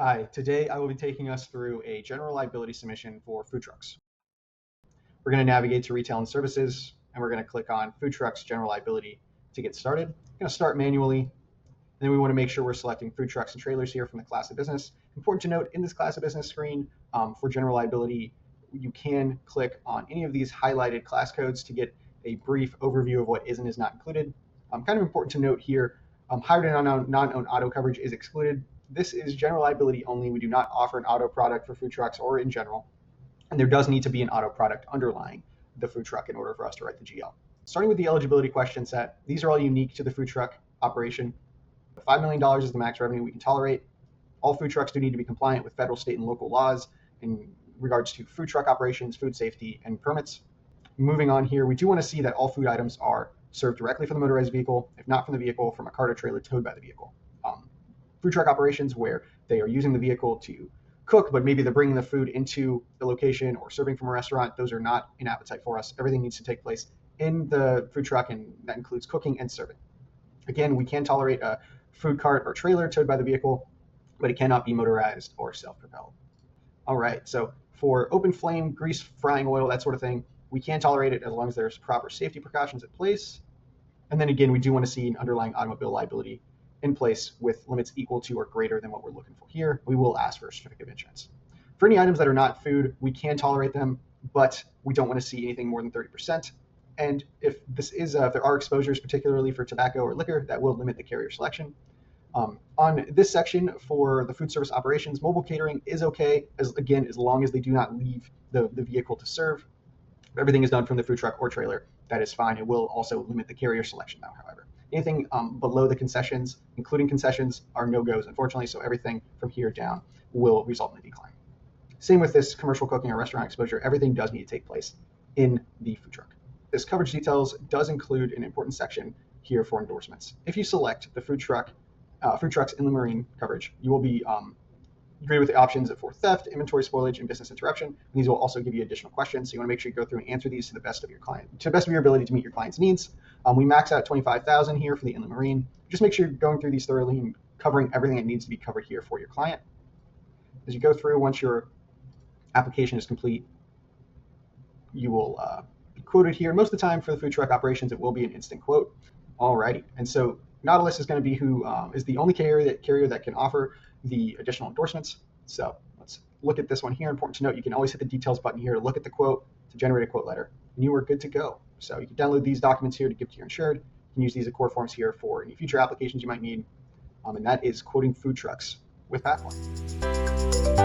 Hi, today I will be taking us through a general liability submission for food trucks. We're going to navigate to retail and services, and we're going to click on food trucks general liability to get started. I'm going to start manually, and then we want to make sure we're selecting food trucks and trailers here from the class of business. Important to note in this class of business screen for general liability, you can click on any of these highlighted class codes to get a brief overview of what is and is not included. Kind of important to note here, hired and non-owned auto coverage is excluded. This is general liability only. We do not offer an auto product for food trucks or in general. And there does need to be an auto product underlying the food truck in order for us to write the GL. Starting with the eligibility question set, these are all unique to the food truck operation. $5 million is the max revenue we can tolerate. All food trucks do need to be compliant with federal, state, and local laws in regards to food truck operations, food safety, and permits. Moving on here, we do want to see that all food items are served directly from the motorized vehicle, if not from the vehicle, from a cart or trailer towed by the vehicle. Food truck operations where they are using the vehicle to cook, but maybe they're bringing the food into the location or serving from a restaurant, those are not an appetite for us. Everything needs to take place in the food truck, and that includes cooking and serving. Again, we can tolerate a food cart or trailer towed by the vehicle, but it cannot be motorized or self-propelled. All right, so for open flame, grease, frying oil, that sort of thing, we can tolerate it as long as there's proper safety precautions in place. And then again, we do want to see an underlying automobile liability in place with limits equal to or greater than what we're looking for here. We will ask for a certificate of insurance. For any items that are not food, we can tolerate them, but we don't want to see anything more than 30%. And if there are exposures, particularly for tobacco or liquor, that will limit the carrier selection. On this section for the food service operations, mobile catering is okay, as long as they do not leave the vehicle to serve. If everything is done from the food truck or trailer, that is fine. It will also limit the carrier selection though, however. Anything below the concessions, including concessions, are no-goes, unfortunately, so everything from here down will result in a decline. Same with this commercial cooking or restaurant exposure. Everything does need to take place in the food truck. This coverage details does include an important section here for endorsements. If you select the food trucks inland marine coverage, you will be greeted with the options for theft, inventory spoilage, and business interruption. And these will also give you additional questions. So you want to make sure you go through and answer these to the best of your ability to meet your client's needs. We max out 25,000 here for the inland marine. Just make sure you're going through these thoroughly and covering everything that needs to be covered here for your client. As you go through, once your application is complete, you will be quoted here. Most of the time for the food truck operations, it will be an instant quote. Alrighty, and so Nautilus is going to be who is the only carrier that can offer the additional endorsements. So let's look at this one here. Important to note, you can always hit the details button here to look at the quote to generate a quote letter, and you are good to go. So you can download these documents here to give to your insured. You can use these as core forms here for any future applications you might need, and that is quoting food trucks with Pathpoint.